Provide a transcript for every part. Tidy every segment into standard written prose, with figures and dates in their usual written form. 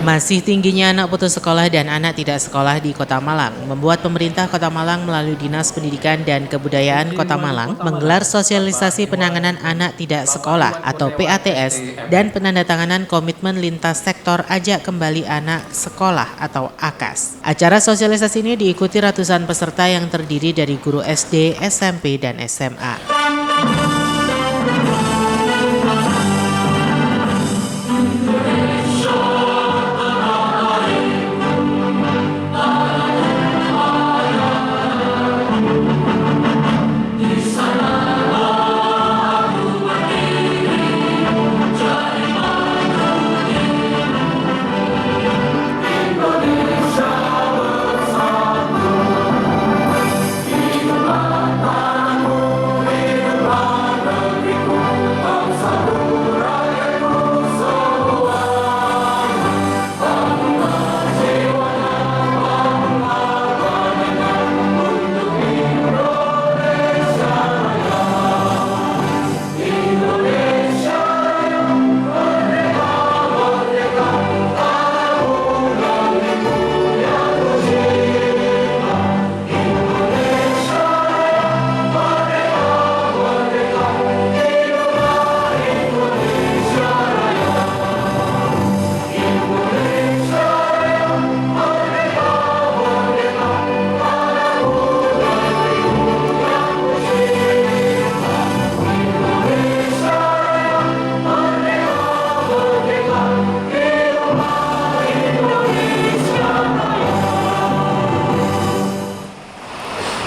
Masih tingginya anak putus sekolah dan anak tidak sekolah di Kota Malang membuat pemerintah Kota Malang melalui Dinas Pendidikan dan Kebudayaan Kota Malang menggelar sosialisasi penanganan anak tidak sekolah atau PATS dan penandatanganan komitmen lintas sektor Ajak Kembali Anak Sekolah atau AKAS. Acara sosialisasi ini diikuti ratusan peserta yang terdiri dari guru SD, SMP, dan SMA.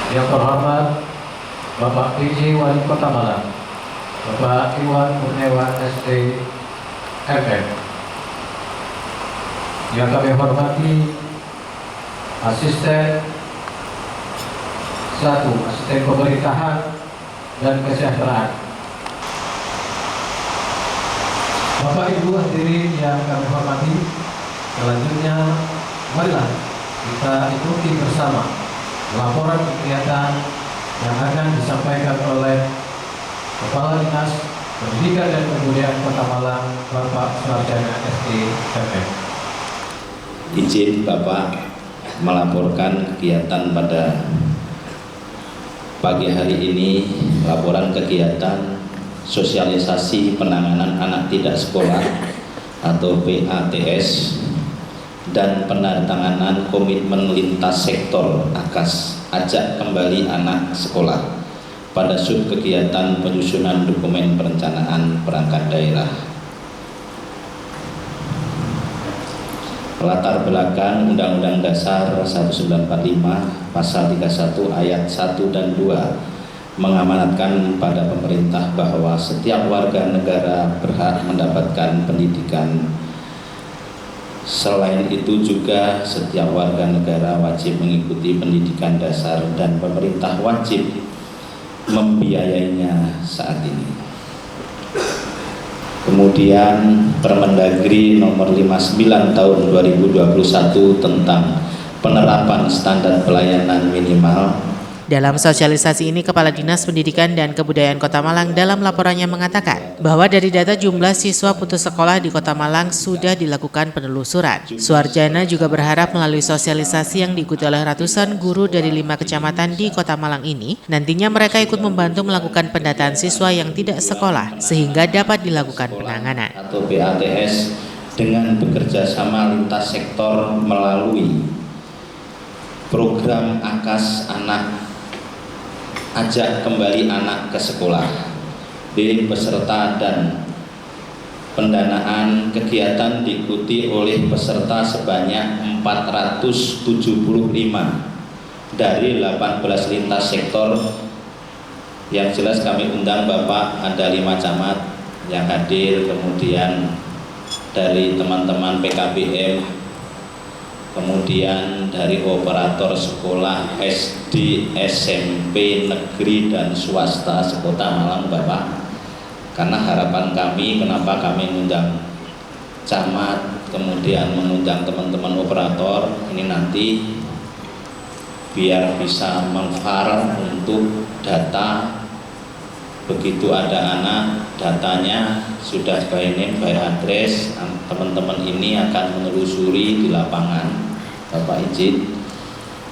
Yang terhormat Bapak PJ Wali Kota Malang, Bapak Iwan Kurniawan SD MM. Yang kami hormati Asisten Pemerintahan dan Kesejahteraan. Bapak Ibu hadirin yang kami hormati, selanjutnya marilah kita ikuti bersama laporan kegiatan yang akan disampaikan oleh Kepala Dinas Pendidikan dan Kebudayaan Kota Malang, Bapak Sarjana SD MM. Izin Bapak melaporkan kegiatan pada pagi hari ini, laporan kegiatan sosialisasi penanganan anak tidak sekolah atau PATS dan penandatanganan komitmen lintas sektor AKAS Ajak Kembali Anak Sekolah pada sub kegiatan penyusunan dokumen perencanaan perangkat daerah. Latar belakang Undang-Undang Dasar 1945 Pasal 31 Ayat 1 dan 2 mengamanatkan pada pemerintah bahwa setiap warga negara berhak mendapatkan pendidikan. Selain itu juga setiap warga negara wajib mengikuti pendidikan dasar dan pemerintah wajib membiayainya saat ini. Kemudian Permendagri nomor 59 tahun 2021 tentang penerapan standar pelayanan minimal. Dalam sosialisasi ini, Kepala Dinas Pendidikan dan Kebudayaan Kota Malang dalam laporannya mengatakan bahwa dari data jumlah siswa putus sekolah di Kota Malang sudah dilakukan penelusuran. Suarjana juga berharap melalui sosialisasi yang diikuti oleh ratusan guru dari 5 kecamatan di Kota Malang ini, nantinya mereka ikut membantu melakukan pendataan siswa yang tidak sekolah sehingga dapat dilakukan penanganan. Atau PATS dengan bekerja sama lintas sektor melalui program AKAS Anak Ajak Kembali Anak ke Sekolah. Peserta dan pendanaan kegiatan diikuti oleh peserta sebanyak 475 dari 18 lintas sektor. Yang jelas kami undang Bapak, ada 5 camat yang hadir, kemudian dari teman-teman PKBM, kemudian dari operator sekolah SD, SMP, negeri dan swasta sekota Malang Bapak. Karena harapan kami, kenapa kami mengundang camat, kemudian mengundang teman-teman operator, ini nanti biar bisa memfar untuk data begitu ada anak, datanya sudah by name, by address, teman-teman ini akan menelusuri di lapangan. Bapak izin,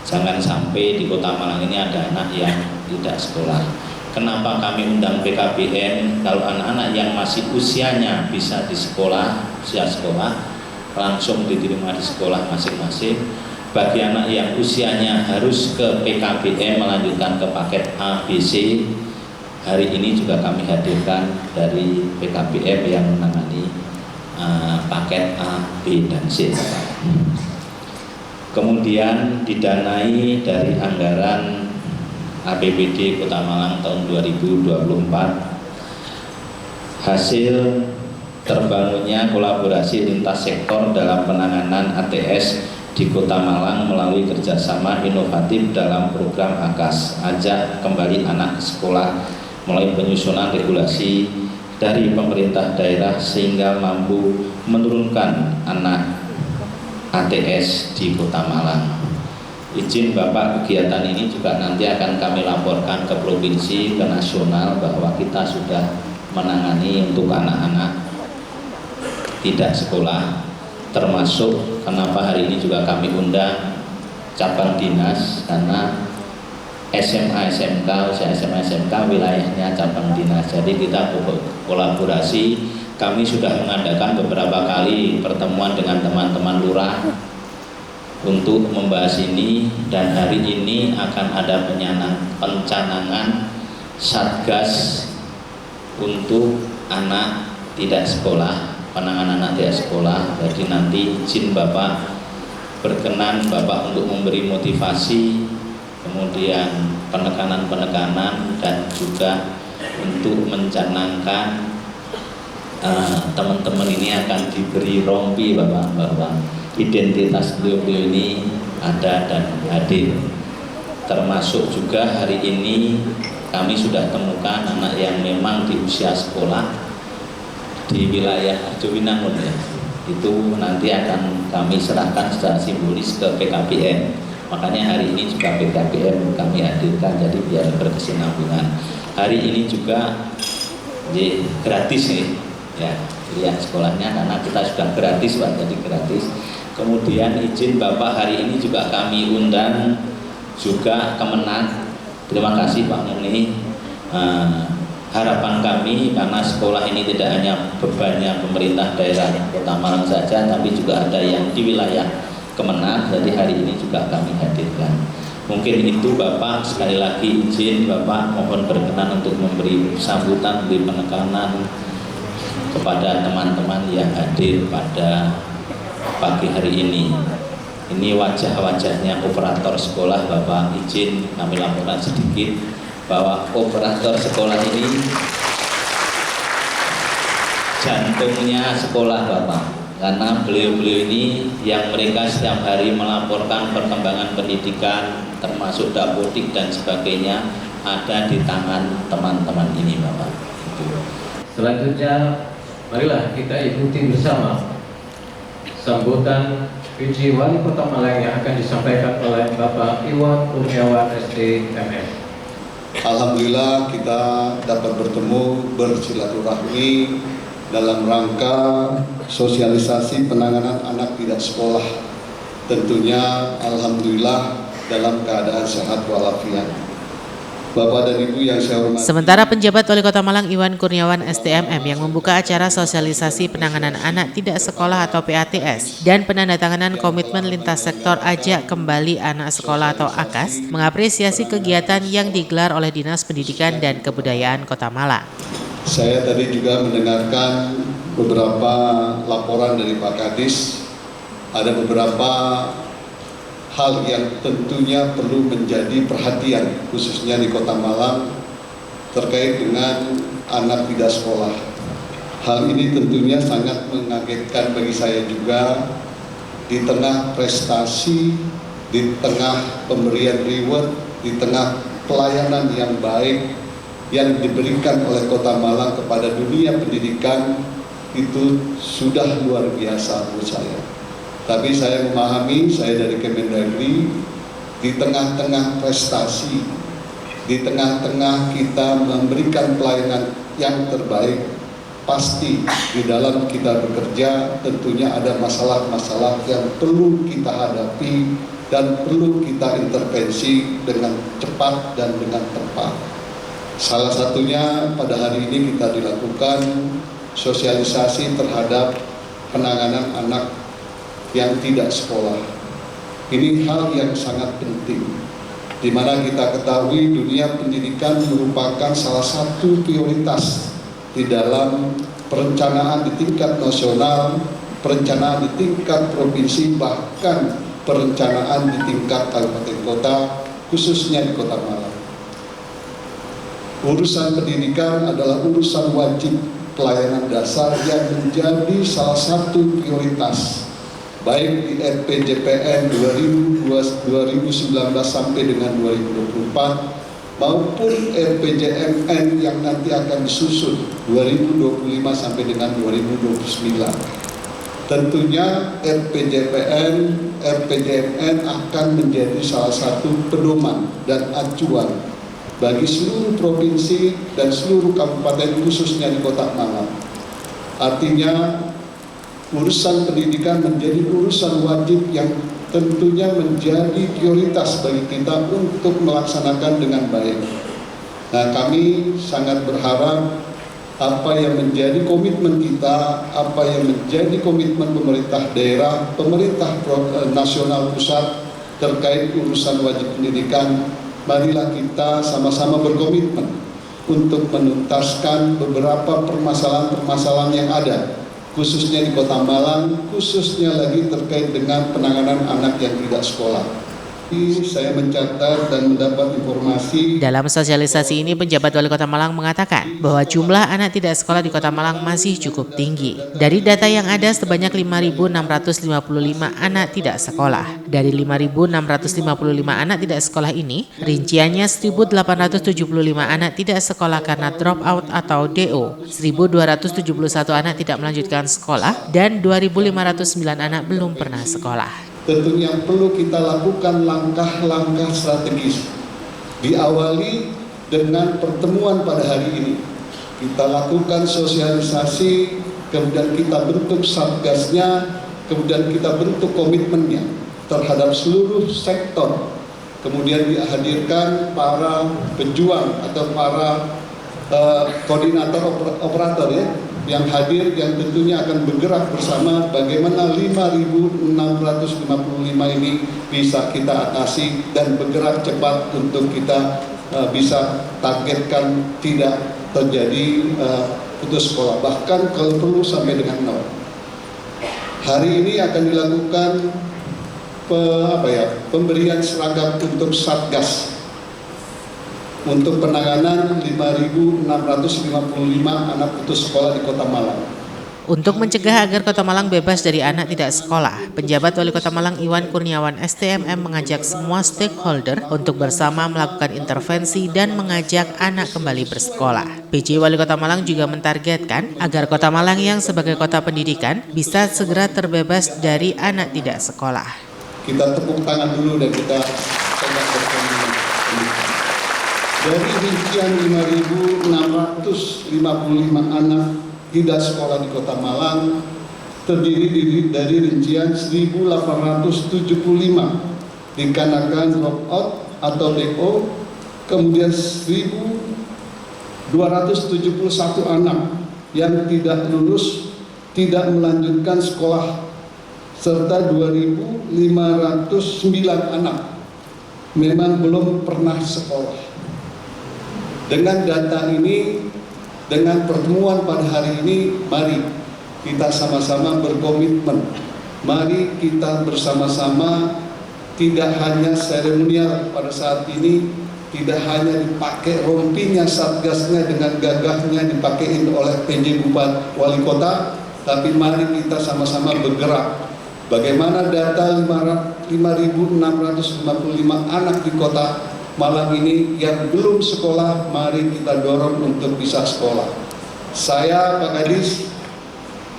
jangan sampai di Kota Malang ini ada anak yang tidak sekolah. Kenapa kami undang PKBM? Kalau anak-anak yang masih usianya bisa di sekolah, usia sekolah, langsung diterima di sekolah masing-masing. Bagi anak yang usianya harus ke PKBM melanjutkan ke paket ABC, hari ini juga kami hadirkan dari PKBM yang menangani paket A, B, dan C. Kemudian didanai dari anggaran APBD Kota Malang tahun 2024, hasil terbangunnya kolaborasi lintas sektor dalam penanganan ATS di Kota Malang melalui kerjasama inovatif dalam program AKAS, ajak kembali anak sekolah, mulai penyusunan regulasi dari pemerintah daerah sehingga mampu menurunkan anak ATS di Kota Malang. Izin Bapak, kegiatan ini juga nanti akan kami laporkan ke provinsi, ke nasional, bahwa kita sudah menangani untuk anak-anak tidak sekolah, termasuk kenapa hari ini juga kami undang cabang dinas, karena SMA SMK, usia SMA SMK wilayahnya cabang dinas. Jadi kita kolaborasi, kami sudah mengadakan beberapa kali pertemuan dengan teman-teman lurah untuk membahas ini, dan hari ini akan ada pencanangan Satgas untuk anak tidak sekolah, penanganan anak tidak sekolah. Jadi nanti izin Bapak, berkenan Bapak untuk memberi motivasi, kemudian penekanan-penekanan, dan juga untuk mencanangkan teman-teman ini akan diberi rompi Bapak, bahwa identitas beliau-beliau ini ada dan hadir. Termasuk juga hari ini kami sudah temukan anak yang memang di usia sekolah di wilayah Arjowinangun, ya. Itu nanti akan kami serahkan secara simbolis ke PKBM. Makanya hari ini juga PKBM kami hadirkan, jadi biar berkesinambungan. Hari ini juga gratis nih, ya, lihat sekolahnya, karena kita sudah gratis Pak, jadi gratis. Kemudian izin Bapak, hari ini juga kami undang juga Kemenag. Terima kasih Pak Muni. Harapan kami, karena sekolah ini tidak hanya bebannya pemerintah daerah Kota Malang saja, tapi juga ada yang di wilayah Kemenag. Jadi hari ini juga kami hadirkan. Mungkin itu Bapak, sekali lagi izin Bapak mohon berkenan untuk memberi sambutan, memberi penekanan kepada teman-teman yang hadir pada pagi hari ini. Ini wajah-wajahnya operator sekolah. Bapak izin kami laporkan sedikit bahwa operator sekolah ini jantungnya sekolah Bapak, karena beliau-beliau ini yang mereka setiap hari melaporkan perkembangan pendidikan, termasuk dapodik dan sebagainya, ada di tangan teman-teman ini Bapak. Selanjutnya, marilah kita ikuti bersama sambutan PJ Wali Kota Malang yang akan disampaikan oleh Bapak Iwan Kurniawan SDMM. Alhamdulillah kita dapat bertemu, bersilaturahmi dalam rangka sosialisasi penanganan anak tidak sekolah. Tentunya alhamdulillah dalam keadaan sehat walafiat. Bapak dan Ibu yang saya hormati. Sementara penjabat Wali Kota Malang Iwan Kurniawan SDMM yang membuka acara sosialisasi penanganan anak tidak sekolah atau PATS dan penandatanganan komitmen lintas sektor ajak kembali anak sekolah atau AKAS, mengapresiasi kegiatan yang digelar oleh Dinas Pendidikan dan Kebudayaan Kota Malang. Saya tadi juga mendengarkan beberapa laporan dari Pak Kadis. Ada beberapa hal yang tentunya perlu menjadi perhatian khususnya di Kota Malang terkait dengan anak tidak sekolah. Hal ini tentunya sangat mengagetkan bagi saya juga, di tengah prestasi, di tengah pemberian reward, di tengah pelayanan yang baik yang diberikan oleh Kota Malang kepada dunia pendidikan, itu sudah luar biasa menurut saya. Tapi saya memahami, saya dari Kemendagri, di tengah-tengah prestasi, di tengah-tengah kita memberikan pelayanan yang terbaik, pasti di dalam kita bekerja tentunya ada masalah-masalah yang perlu kita hadapi dan perlu kita intervensi dengan cepat dan dengan tepat. Salah satunya pada hari ini kita dilakukan sosialisasi terhadap penanganan anak yang tidak sekolah. Ini hal yang sangat penting, di mana kita ketahui dunia pendidikan merupakan salah satu prioritas di dalam perencanaan di tingkat nasional, perencanaan di tingkat provinsi, bahkan perencanaan di tingkat kabupaten kota, khususnya di Kota Malang. Urusan pendidikan adalah urusan wajib pelayanan dasar yang menjadi salah satu prioritas baik di RPJPN 2019 sampai dengan 2024 maupun RPJMN yang nanti akan disusun 2025 sampai dengan 2029. Tentunya RPJPN, RPJMN akan menjadi salah satu pedoman dan acuan bagi seluruh provinsi dan seluruh kabupaten khususnya di Kota Malang. Artinya urusan pendidikan menjadi urusan wajib yang tentunya menjadi prioritas bagi kita untuk melaksanakan dengan baik. Nah, kami sangat berharap apa yang menjadi komitmen kita, apa yang menjadi komitmen pemerintah daerah, pemerintah nasional pusat terkait urusan wajib pendidikan, marilah kita sama-sama berkomitmen untuk menuntaskan beberapa permasalahan-permasalahan yang ada, khususnya di Kota Malang, khususnya lagi terkait dengan penanganan anak yang tidak sekolah. Saya mencatat dan mendapat informasi. Dalam sosialisasi ini, penjabat Wali Kota Malang mengatakan bahwa jumlah anak tidak sekolah di Kota Malang masih cukup tinggi. Dari data yang ada, sebanyak 5.655 anak tidak sekolah. Dari 5.655 anak tidak sekolah ini, rinciannya 1.875 anak tidak sekolah karena drop out atau DO, 1.271 anak tidak melanjutkan sekolah, dan 2.509 anak belum pernah sekolah. Tentunya perlu kita lakukan langkah-langkah strategis. Diawali dengan pertemuan pada hari ini. Kita lakukan sosialisasi, kemudian kita bentuk satgasnya, kemudian kita bentuk komitmennya terhadap seluruh sektor. Kemudian dihadirkan para pejuang atau para koordinator operator ya, yang hadir, yang tentunya akan bergerak bersama bagaimana 5.655 ini bisa kita atasi dan bergerak cepat untuk kita bisa targetkan tidak terjadi putus sekolah, bahkan kalau perlu sampai dengan 0. Hari ini akan dilakukan pemberian seragam untuk Satgas untuk penanganan 5.655 anak putus sekolah di Kota Malang. Untuk mencegah agar Kota Malang bebas dari anak tidak sekolah, penjabat Wali Kota Malang Iwan Kurniawan STMM mengajak semua stakeholder untuk bersama melakukan intervensi dan mengajak anak kembali bersekolah. PJ Wali Kota Malang juga mentargetkan agar Kota Malang yang sebagai kota pendidikan bisa segera terbebas dari anak tidak sekolah. Kita tepuk tangan dulu dan kita coba berkomunikasi. Dari rincian 5.655 anak tidak sekolah di Kota Malang, terdiri dari rincian 1.875 dikarenakan drop out atau DO, kemudian 1.271 anak yang tidak lulus, tidak melanjutkan sekolah, serta 2.509 anak memang belum pernah sekolah. Dengan data ini, dengan pertemuan pada hari ini, mari kita sama-sama berkomitmen. Mari kita bersama-sama tidak hanya seremonial pada saat ini, tidak hanya dipakai rompinya satgasnya dengan gagahnya dipakai oleh PJ Bupati Wali Kota, tapi mari kita sama-sama bergerak. Bagaimana data 5.655 anak di Kota Malang ini yang belum sekolah, mari kita dorong untuk bisa sekolah. Saya, Pak Kadis,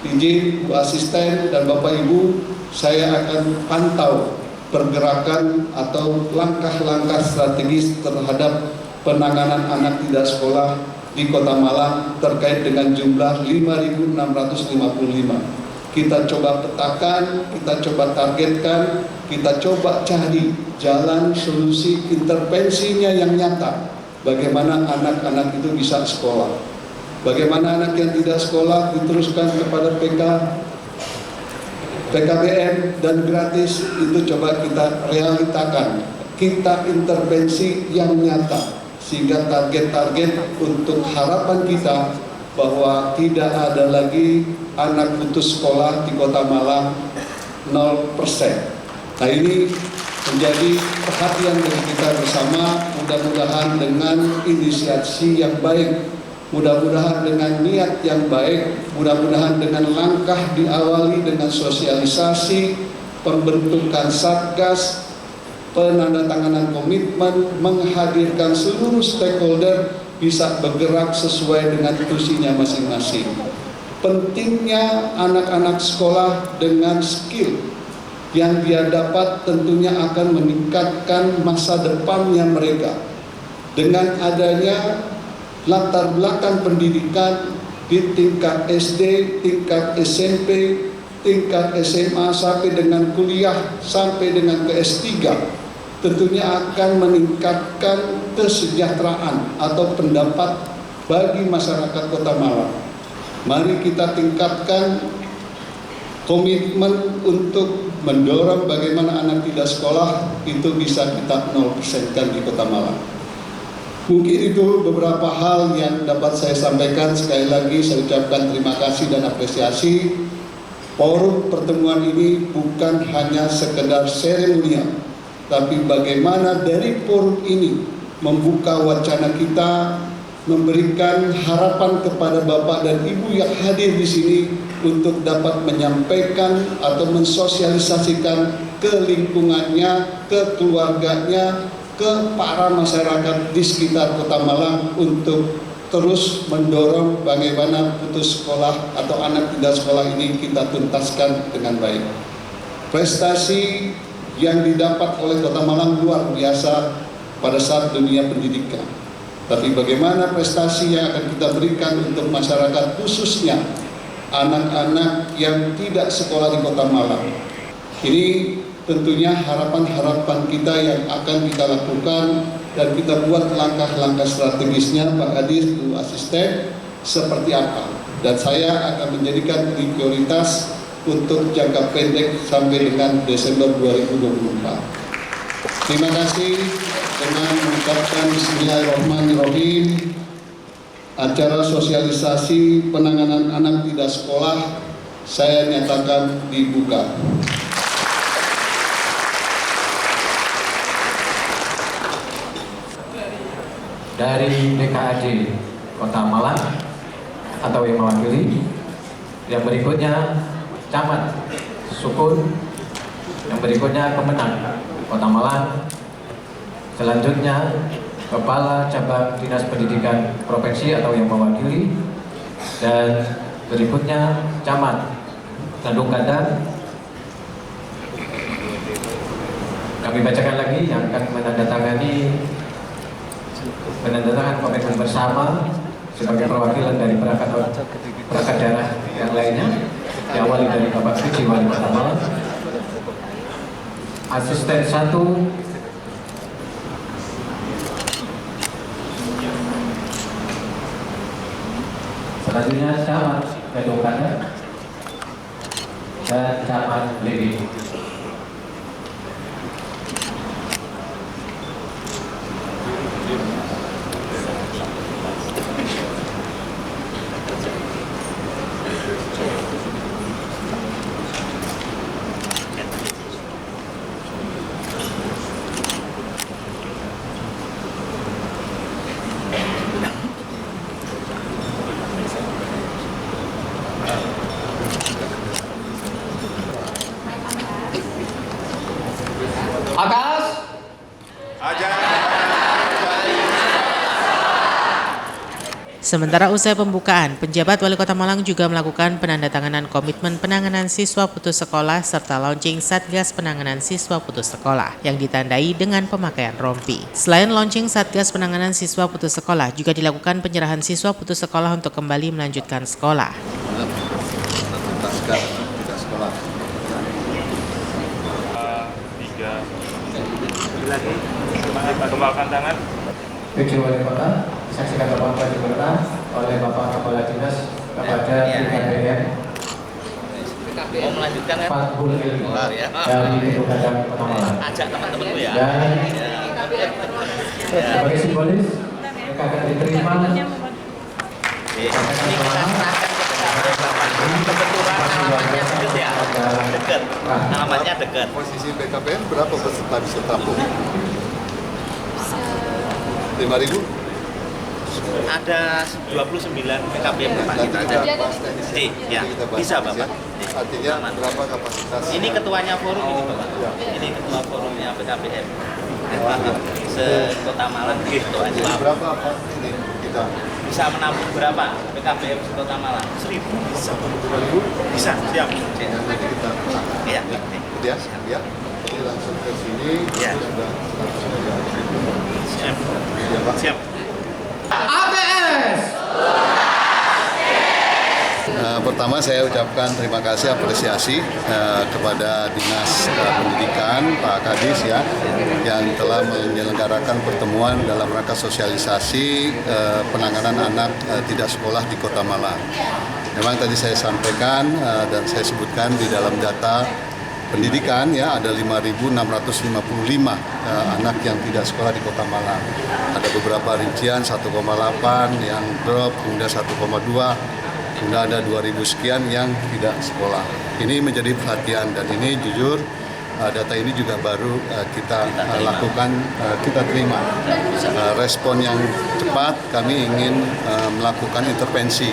izin Bu Asisten dan Bapak Ibu, saya akan pantau pergerakan atau langkah-langkah strategis terhadap penanganan anak tidak sekolah di Kota Malang terkait dengan jumlah 5.655. Kita coba petakan, kita coba targetkan, kita coba cari jalan solusi intervensinya yang nyata. Bagaimana anak-anak itu bisa sekolah. Bagaimana anak yang tidak sekolah diteruskan kepada PKBM dan gratis, itu coba kita realitakan. Kita intervensi yang nyata sehingga target-target untuk harapan kita bahwa tidak ada lagi anak putus sekolah di Kota Malang 0%. Nah, ini menjadi perhatian dari kita bersama. Mudah-mudahan dengan inisiasi yang baik, mudah-mudahan dengan niat yang baik, mudah-mudahan dengan langkah diawali dengan sosialisasi, pembentukan satgas, penandatanganan komitmen, menghadirkan seluruh stakeholder bisa bergerak sesuai dengan tusinya masing-masing. Pentingnya anak-anak sekolah dengan skill yang dia dapat tentunya akan meningkatkan masa depannya mereka. Dengan adanya latar belakang pendidikan di tingkat SD, tingkat SMP, tingkat SMA sampai dengan kuliah, sampai dengan ke S3, tentunya akan meningkatkan kesejahteraan atau pendapat bagi masyarakat Kota Malang. Mari kita tingkatkan komitmen untuk mendorong bagaimana anak tidak sekolah itu bisa kita 0%-kan di Kota Malang. Mungkin itu beberapa hal yang dapat saya sampaikan. Sekali lagi saya ucapkan terima kasih dan apresiasi. Forum pertemuan ini bukan hanya sekedar seremonial, tapi bagaimana dari forum ini membuka wacana kita, memberikan harapan kepada Bapak dan Ibu yang hadir di sini untuk dapat menyampaikan atau mensosialisasikan ke lingkungannya, ke keluarganya, ke para masyarakat di sekitar Kota Malang untuk terus mendorong bagaimana putus sekolah atau anak tidak sekolah ini kita tuntaskan dengan baik. Prestasi yang didapat oleh Kota Malang luar biasa pada saat dunia pendidikan. Tapi bagaimana prestasi yang akan kita berikan untuk masyarakat, khususnya anak-anak yang tidak sekolah di Kota Malang. Ini tentunya harapan-harapan kita yang akan kita lakukan dan kita buat langkah-langkah strategisnya, Pak Kadis, Bu Asisten, seperti apa. Dan saya akan menjadikan prioritas untuk jangka pendek sampai dengan Desember 2024. Terima kasih. Dengan mengucapkan Bismillahirrahmanirrahim, acara sosialisasi penanganan anak tidak sekolah saya nyatakan dibuka. Dari DKAJ Kota Malang atau yang mewakili, yang berikutnya Camat Sukun, yang berikutnya Kemenang Kota Malang, selanjutnya Kepala Cabang Dinas Pendidikan Provinsi atau yang mewakili, dan berikutnya Camat Tanjung Kandang. Kami bacakan lagi yang akan menandatangani komitmen bersama sebagai perwakilan dari perangkat daerah yang lainnya, diawali dari Bapak Suci Wali Kota Malang, Asisten 1 selanjutnya Camat Tanjung Kandang dan Camat Lewi. Sementara usai pembukaan, penjabat Wali Kota Malang juga melakukan penandatanganan komitmen penanganan siswa putus sekolah serta launching Satgas Penanganan Siswa Putus Sekolah yang ditandai dengan pemakaian rompi. Selain launching Satgas Penanganan Siswa Putus Sekolah, juga dilakukan penyerahan siswa putus sekolah untuk kembali melanjutkan sekolah. Lagi kembangkan tangan. Tujuh Wali Kota saksikan Bapak diberikan oleh Bapak Kepala Dinas kepada BKPM Mau melanjutkan ya? Pak Bulil dari Kabupaten Kota Malang. Ajak teman-temanmu ya. Dan sebagai simbolis mereka akan diterima. Ini kita serahkan kebetulan alamatnya dekat ya, dekat, alamatnya dekat. Posisi BKPM berapa peserta bisa tampung? 5.000? Ada 29 PKPM Nanti kita ada. bahas teknisnya. Ya, Nanti kita bahas bisa teknisnya. Bapak. Artinya Aman. berapa kapasitas? Ini ketuanya forum ini Bapak. Ya. Ini ketua forumnya PKPM. Se-Kota Malang gitu aja. Berapa apa ini kita? Bisa menampung berapa PKPM Se-Kota Malang? 1.000 bisa. 2.000? Bisa, siap. Nanti kita Iya, ya, ya. Jadi langsung ke sini. Ya. Sudah siap. ya, Pak. Siap. Pertama saya ucapkan terima kasih apresiasi kepada Dinas Pendidikan Pak Kadis ya yang telah menyelenggarakan pertemuan dalam rangka sosialisasi penanganan anak tidak sekolah di Kota Malang. Memang tadi saya sampaikan dan saya sebutkan di dalam data pendidikan ya ada 5.655 anak yang tidak sekolah di Kota Malang. Ada beberapa rincian 1,8 yang drop, kemudian 1,2, kemudian ada 2.000 sekian yang tidak sekolah. Ini menjadi perhatian dan ini jujur data ini juga baru kita lakukan, kita terima. Respon yang cepat kami ingin melakukan intervensi.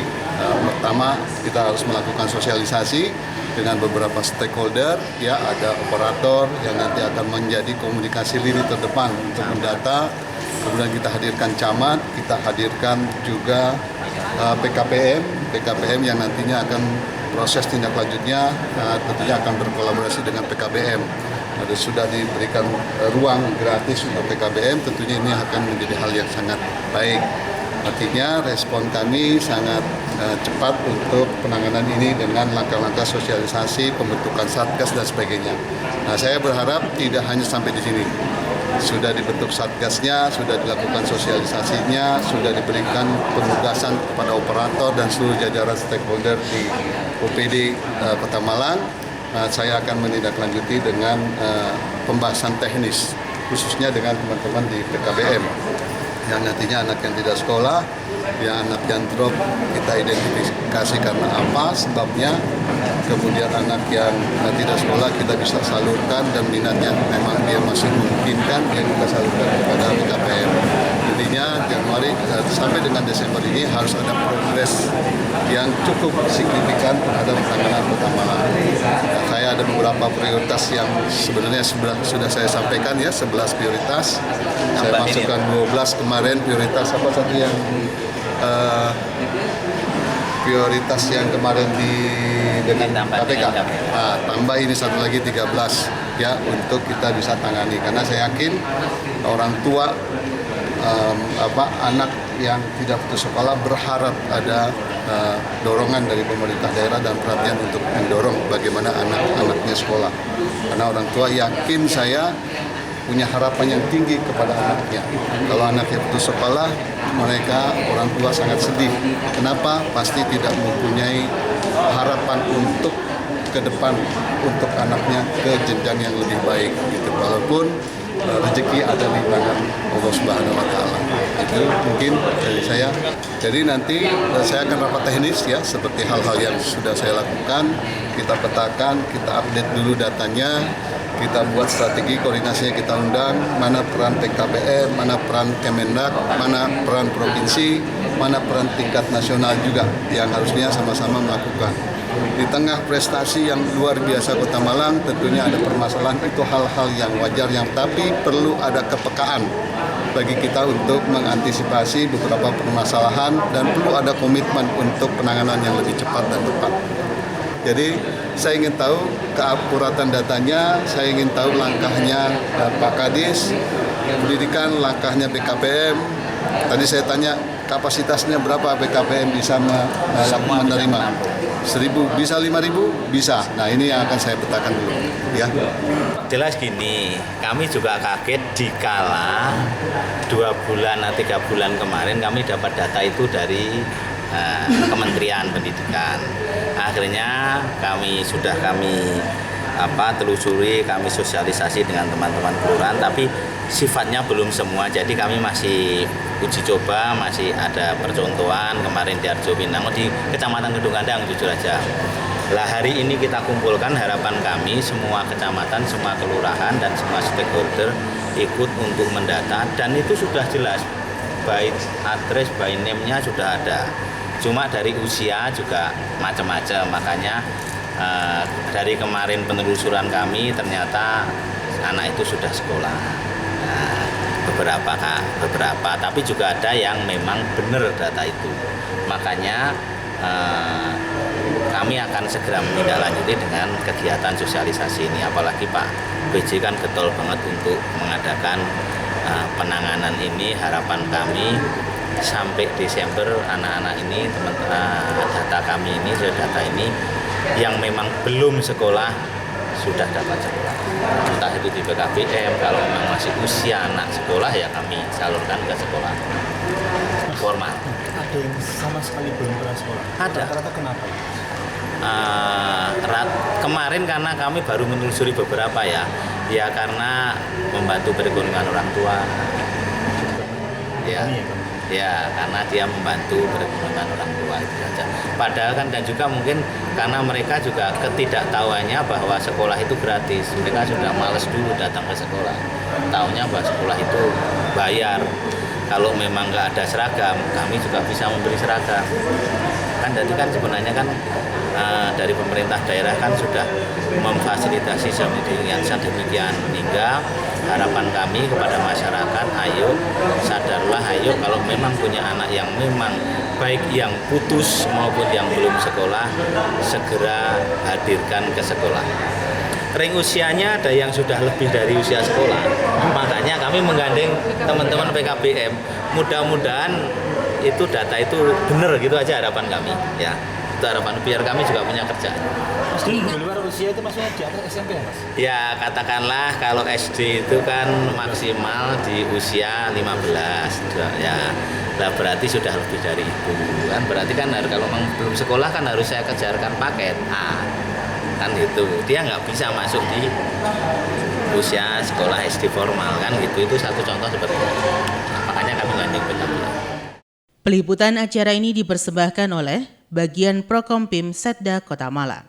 Pertama kita harus melakukan sosialisasi dengan beberapa stakeholder, ya ada operator yang nanti akan menjadi komunikasi lini terdepan untuk mendata. Kemudian kita hadirkan camat, kita hadirkan juga PKPM yang nantinya akan proses tindak lanjutnya tentunya akan berkolaborasi dengan PKBM. Ada sudah diberikan ruang gratis untuk PKBM, tentunya ini akan menjadi hal yang sangat baik. Artinya respon kami sangat cepat untuk penanganan ini dengan langkah-langkah sosialisasi, pembentukan satgas dan sebagainya. Nah, saya berharap tidak hanya sampai di sini. Sudah dibentuk satgasnya, sudah dilakukan sosialisasinya, sudah diberikan penugasan kepada operator dan seluruh jajaran stakeholder di OPD Kota Malang. Saya akan menindaklanjuti dengan pembahasan teknis, khususnya dengan teman-teman di PKBM. Yang nantinya anak yang tidak sekolah, yang anak yang drop kita identifikasi karena apa sebabnya, kemudian anak yang tidak sekolah kita bisa salurkan dan minatnya memang dia masih memungkinkan, dia kita salurkan kepada PKPM. Intinya Januari sampai dengan Desember ini harus ada progres yang cukup signifikan terhadap penanganan Kota Malang. Saya ada beberapa prioritas yang sebenarnya sudah saya sampaikan ya, 11 prioritas. Saya masukkan 12 kemarin prioritas apa satu yang prioritas yang kemarin dengan KPK. Nah, tambah ini satu lagi 13 ya untuk kita bisa tangani karena saya yakin orang tua anak yang tidak putus sekolah berharap ada dorongan dari pemerintah daerah dan perhatian untuk mendorong bagaimana anak-anaknya sekolah. Karena orang tua yakin saya punya harapan yang tinggi kepada anaknya. Kalau anaknya putus sekolah, mereka orang tua sangat sedih. Kenapa? Pasti tidak mempunyai harapan untuk ke depan untuk anaknya ke jenjang yang lebih baik. Gitu. Walaupun rezeki ada di tangan Allah Subhanahu Wa Taala. Itu mungkin dari saya. Jadi nanti saya akan rapat teknis ya, seperti hal-hal yang sudah saya lakukan. Kita petakan, kita update dulu datanya. Kita buat strategi koordinasinya, kita undang mana peran PKBM, mana peran Kemendak, mana peran provinsi, mana peran tingkat nasional juga yang harusnya sama-sama melakukan. Di tengah prestasi yang luar biasa Kota Malang, tentunya ada permasalahan, itu hal-hal yang wajar, yang tapi perlu ada kepekaan bagi kita untuk mengantisipasi beberapa permasalahan dan perlu ada komitmen untuk penanganan yang lebih cepat dan tepat. Jadi saya ingin tahu keakuratan datanya, saya ingin tahu langkahnya Pak Kadis, pendidikan, langkahnya BKPM. Tadi saya tanya kapasitasnya berapa BKPM bisa menerima. 1.000, bisa 5.000? Bisa. Nah ini yang akan saya petakan dulu. Ya. Jelas gini, kami juga kaget dikala 2 bulan atau 3 bulan kemarin kami dapat data itu dari Kementerian Pendidikan. Akhirnya kami telusuri, kami sosialisasi dengan teman-teman kelurahan, tapi sifatnya belum semua. Jadi kami masih uji coba, masih ada percontohan kemarin di Arjo Pinang di Kecamatan Kedung Kandang, jujur aja. Lah hari ini kita kumpulkan, harapan kami semua kecamatan, semua kelurahan dan semua stakeholder ikut untuk mendata, dan itu sudah jelas, by address, by name-nya sudah ada. Cuma dari usia juga macam-macam, makanya dari kemarin penelusuran kami ternyata anak itu sudah sekolah. Nah, beberapa, tapi juga ada yang memang benar data itu. Makanya kami akan segera menindaklanjuti dengan kegiatan sosialisasi ini. Apalagi Pak BJ kan getol banget untuk mengadakan penanganan ini. Harapan kami sampai Desember anak-anak ini, data kami ini, data ini yang memang belum sekolah sudah dapat sekolah. Entah itu di BKPM, kalau memang masih usia anak sekolah ya kami salurkan ke sekolah formal. Ada yang sama sekali belum pernah sekolah? Ada. Rata-rata kenapa? Kemarin karena kami baru menelusuri beberapa ya karena membantu perekonomian orang tua. Ya, karena dia membantu perekonomian orang tua itu saja. Padahal kan, dan juga mungkin karena mereka juga ketidaktahuannya bahwa sekolah itu gratis. Mereka sudah malas dulu datang ke sekolah. Taunya bahwa sekolah itu bayar. Kalau memang nggak ada seragam, kami juga bisa memberi seragam. Kan jadi kan sebenarnya kan dari pemerintah daerah kan sudah memfasilitasi sedemikian hingga harapan kami kepada masyarakat, ayo sadarlah, ayo kalau memang punya anak yang memang baik yang putus maupun yang belum sekolah, segera hadirkan ke sekolah. Ring usianya ada yang sudah lebih dari usia sekolah, makanya kami menggandeng teman-teman PKBM. Mudah-mudahan itu data itu benar, gitu aja harapan kami ya. Itu harapan biar kami juga punya kerjaan. Mas, di luar usia itu maksudnya di atas SMP ya Mas? Ya katakanlah kalau SD itu kan maksimal di usia 15 ya. Nah, berarti sudah lebih dari itu kan, berarti kan kalau memang belum sekolah kan harus saya kejarkan paket A kan gitu, dia nggak bisa masuk di usia sekolah SD formal kan gitu. Itu satu contoh seperti itu. Makanya kami gandeng benar-benar. Peliputan acara ini dipersembahkan oleh Bagian Prokompim Setda Kota Malang.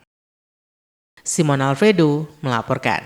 Simon Alfredo melaporkan.